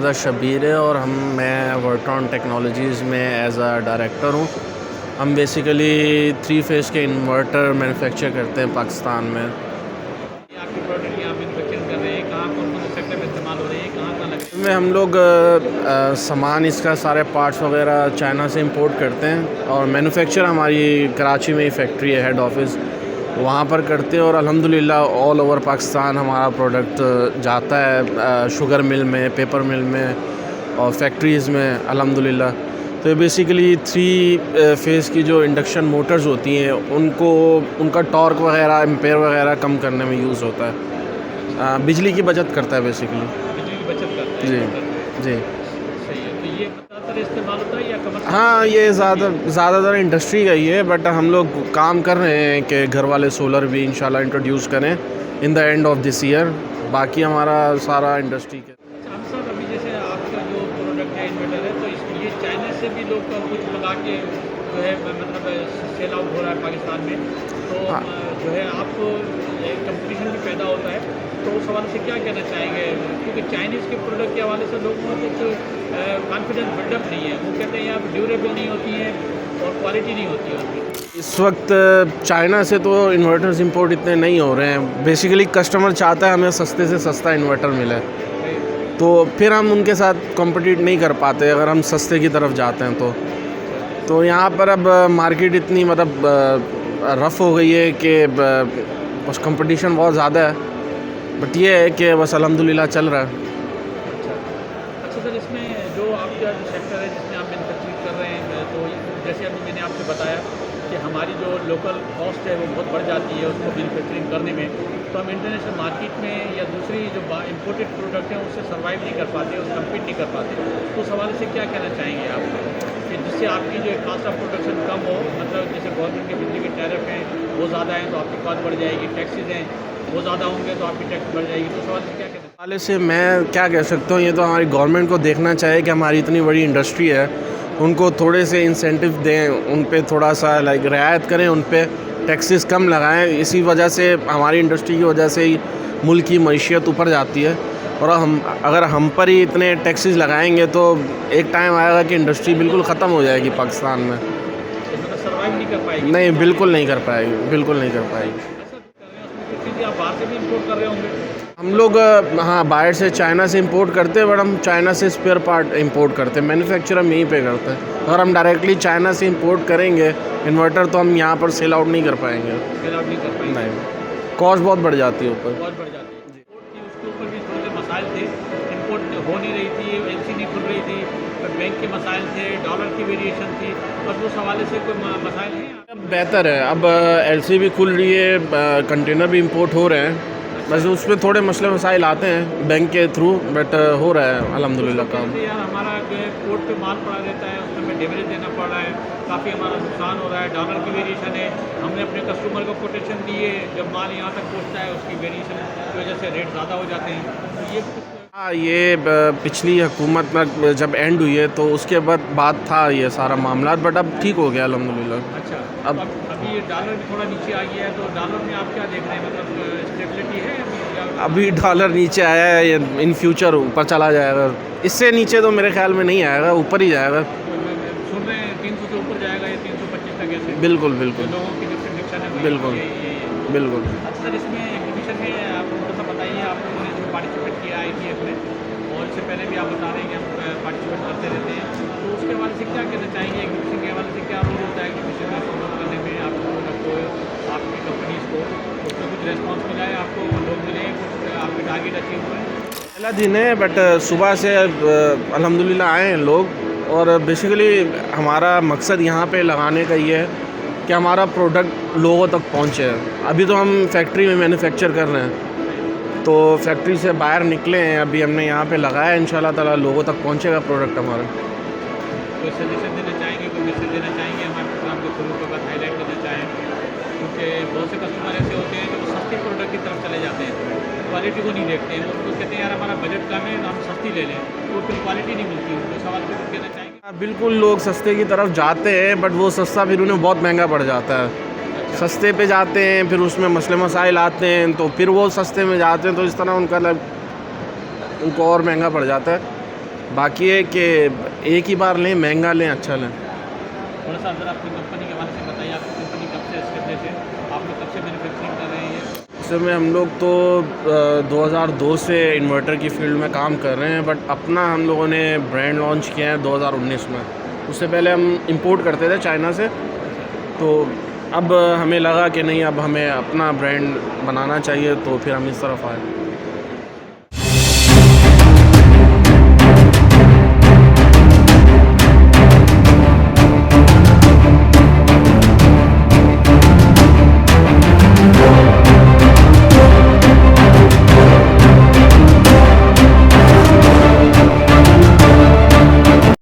हमज़ा शब्बीर है और मैं वर्टरॉन टेक्नोलॉजीज़ में एज अ डायरेक्टर हूँ। हम बेसिकली 3 फेज़ के इन्वर्टर मैन्युफैक्चर करते हैं पाकिस्तान में। ये आपके प्रोडक्ट यहाँ मैन्युफैक्चरिंग कर रहे हैं, कहाँ कौन-कौन से सेक्टर में इस्तेमाल हो रहे हैं, कहाँ-कहाँ लग रहे हैं? इसमें हम लोग सामान इसका सारे पार्ट्स वगैरह चाइना से इंपोर्ट करते हैं और मैन्युफैक्चर हमारी कराची में ही फैक्ट्री है, हेड ऑफिस वहाँ पर करते हैं और अल्हम्दुलिल्लाह ऑल ओवर पाकिस्तान हमारा प्रोडक्ट जाता है शुगर मिल में, पेपर मिल में और फैक्ट्रीज़ में अल्हम्दुलिल्लाह। तो ये बेसिकली 3 फेज़ की जो इंडक्शन मोटर्स होती हैं उनको उनका टॉर्क वगैरह एम्पेयर वगैरह कम करने में यूज़ होता है। बिजली की बचत करता है बेसिकली। बिजली की बचत करता है जी, इन्वर्टर। जी। सही है, तो ये ज़्यादातर इस्तेमाल होता है या कमर्शियल? हाँ, ये ज़्यादातर इंडस्ट्री का ही है, बट हम लोग काम कर रहे हैं कि घर वाले सोलर भी इंशाल्लाह इंट्रोड्यूस करें in the end of this year. बाकी हमारा सारा इंडस्ट्री के अच्छा, हम सर अभी जैसे आपका जो प्रोडक्ट है इन्वर्टर है, तो इसके लिए चाइना से भी लोग कुछ मंगा के जो है मतलब सेल आउट हो रहा है पाकिस्तान में। तो हाँ। जो है आपको एक कंपटीशन भी पैदा होता है, तो उस हवाले से क्या कहना चाहेंगे? क्योंकि चाइनीज़ के प्रोडक्ट के हवाले से लोगों को कुछ कॉन्फिडेंस बिल्डअप नहीं है। वो कहते हैं यहाँ ड्यूरेबल नहीं होती है और क्वालिटी नहीं होती है उनकी। इस वक्त चाइना से तो इन्वर्टर्स इंपोर्ट इतने नहीं हो रहे हैं। बेसिकली कस्टमर चाहता है हमें सस्ते से सस्ता इन्वर्टर मिले, तो फिर हम उनके साथ कॉम्पिटिट नहीं कर पाते अगर हम सस्ते की तरफ जाते हैं तो यहाँ पर अब मार्केट इतनी मतलब रफ़ हो गई है कि बस कंपटीशन बहुत ज़्यादा है, बट ये है कि बस अल्हम्दुलिल्लाह चल रहा है। अच्छा सर, इसमें जो आपका जो सेक्टर है जिसमें आप मैन्युफैक्चरिंग कर रहे हैं, तो जैसे अभी मैंने आपसे बताया कि हमारी जो लोकल कॉस्ट है वो बहुत बढ़ जाती है उसको मैन्युफैक्चरिंग करने में, तो हम इंटरनेशनल मार्केट में या दूसरी जो इम्पोर्टेड प्रोडक्ट हैं उससे सर्वाइव नहीं कर पाते, उससे कम्पीट नहीं कर पाते। तो उस हवाले से क्या कहना चाहेंगे आप कि जिससे आपकी जो कॉस्ट ऑफ प्रोडक्शन कम हो? मतलब जैसे गवर्नमेंट के बिजली के टैरिफ हैं वो ज़्यादा हैं तो आपकी कॉस्ट बढ़ जाएगी, टैक्सेस हैं वो ज़्यादा होंगे तो आपकी टैक्स बढ़ जाएगी। तो उस हवाले से क्या कहना चाहेंगे? वाले से मैं क्या कह सकता हूँ, ये तो हमारी गवर्नमेंट को देखना चाहिए कि हमारी इतनी बड़ी इंडस्ट्री है, उनको थोड़े से इंसेंटिव दें, उन पे थोड़ा सा लाइक रियायत करें, उन पे टैक्सेस कम लगाएं। इसी वजह से हमारी इंडस्ट्री की वजह से ही मुल्क की मईशियत ऊपर जाती है और अगर हम पर ही इतने टैक्सेस लगाएंगे तो एक टाइम आएगा कि इंडस्ट्री बिल्कुल ख़त्म हो जाएगी पाकिस्तान में। तो मतलब सर्वाइव नहीं कर पाएगी? नहीं, बिल्कुल नहीं कर पाएगी, बिल्कुल नहीं कर पाएगी। ऐसा कर रहे हैं उसमें कुछ चीज़ें आप बाहर से भी इम्पोर्ट कर रहे होंगे? हम लोग हाँ बाहर से चाइना से इंपोर्ट करते हैं, बट हम चाइना से स्पेयर पार्ट इंपोर्ट करते हैं, मैन्युफैक्चर हम यहीं पे करते हैं। अगर हम डायरेक्टली चाइना से इंपोर्ट करेंगे इन्वर्टर तो हम यहाँ पर सेल आउट नहीं कर पाएंगे। सेल आउट नहीं कर पाएंगे? नहीं, कॉस्ट बहुत बढ़ जाती है ऊपर। बहुत बढ़ जाती है। इम्पोर्ट की उसके ऊपर भी थोड़े से मसाइल थे, इम्पोर्ट हो नहीं रही थी, एलसी नहीं खुल रही थी, फिर बैंक के मसाइल थे, डॉलर की वेरिएशन थी, बस उस हवाले से कोई मसाइल हैं? अब बेहतर है, अब एलसी भी खुल रही है, कंटेनर भी इंपोर्ट हो रहे हैं, बस उसमें थोड़े मसले मसाइल आते हैं बैंक के थ्रू, बट हो रहा है अल्हम्दुलिल्लाह काम। जैसे यार हमारा जो है पोर्ट पे माल पड़ा रहता है, उसमें हमें डेमेज देना पड़ रहा है, काफ़ी हमारा नुकसान हो रहा है, डॉलर की वेरिएशन है, हमने अपने कस्टमर को कोटेशन दिए, जब माल यहाँ तक पहुँचता है उसकी वेरिएशन की वजह से रेट ज़्यादा हो जाते हैं। तो ये हाँ, ये पिछली हुकूमत में जब एंड हुई है तो उसके बाद था ये सारा मामला, बट अब ठीक हो गया अल्हम्दुलिल्लाह। अच्छा, अब अभी डॉलर भी थोड़ा नीचे आ गया है, तो डॉलर में आप क्या देख रहे हैं? मतलब स्टेबिलिटी है अभी डॉलर नीचे आया है, ये इन फ्यूचर ऊपर चला जाएगा, इससे नीचे तो मेरे ख्याल में नहीं आएगा, ऊपर ही जाएगा। सुन रहे हैं 300 से ऊपर जाएगा या 325 तक ऐसे? बिल्कुल बिल्कुल जो लोगों की जो प्रेडिक्शन है वही बिल्कुल ये। बिल्कुल। अच्छा सर, इसमें एग्जीबिशन में आप थोड़ा सा बताइए, आप लोगों ने इसमें पार्टिसिपेट किया ITF में और इससे पहले भी आप बता रहे हैं कि हम पार्टिसिपेट करते रहते हैं, तो उसके हवाले से क्या कहना चाहेंगे? एग्जीबिशन के हवाले से क्या रोल होता है एग्जीबिशन में प्रमोट करने में आपको आपकी कंपनीज़ को? उसमें कुछ रेस्पॉन्स मिला है आपको, लोग मिले हैं, कुछ आपके टारगेट अचीव हुए हैं? पहला दिन है, बट सुबह से अल्हम्दुलिल्लाह आए हैं लोग, और बेसिकली हमारा मकसद यहाँ पे लगाने का ये है कि हमारा प्रोडक्ट लोगों तक पहुँचे। अभी तो हम फैक्ट्री में मैन्युफैक्चर कर रहे हैं, तो फैक्ट्री से बाहर निकले हैं, अभी हमने यहाँ पे लगाया, इंशाल्लाह ताला लोगों तक पहुँचेगा प्रोडक्ट हमारा। कोई सजेशन देना चाहेंगे, कोई मैसेज देना चाहेंगे हमारे प्रोग्राम के थ्रू पर अगर हाईलाइट करना चाहें? क्योंकि बहुत से कस्टमर ऐसे होते हैं जो सस्ते प्रोडक्ट की तरफ चले जाते हैं, क्वालिटी को नहीं देखते हैं, वो कहते हैं यार हमारा बजट कम है हम सस्ती ले लें, तो फिर क्वालिटी नहीं मिलती। उनको सवाल पर कहना चाहेंगे? बिल्कुल, लोग सस्ते की तरफ जाते हैं, बट वो सस्ता फिर उन्हें बहुत महंगा पड़ जाता है। सस्ते पे जाते हैं, फिर उसमें मसले मसाइल आते हैं, तो फिर वो सस्ते में जाते हैं, तो इस तरह उनको और महंगा पड़ जाता है। बाकी है कि एक ही बार लें, महंगा लें, अच्छा लें। थोड़ा सा अगर अपनी कंपनी के बारे में बताइए, आपकी कंपनी कब से एस्टेब्लिश है, आप लोग कब से मैन्युफैक्चरिंग कर रहे हैं ये? इस समय हम लोग तो 2002 से इन्वर्टर की फील्ड में काम कर रहे हैं, बट अपना हम लोगों ने ब्रांड लॉन्च किया है 2019 में। उससे पहले हम इंपोर्ट करते थे चाइना से, तो अब हमें लगा कि नहीं, अब हमें अपना ब्रांड बनाना चाहिए, तो फिर हम इस तरफ आए।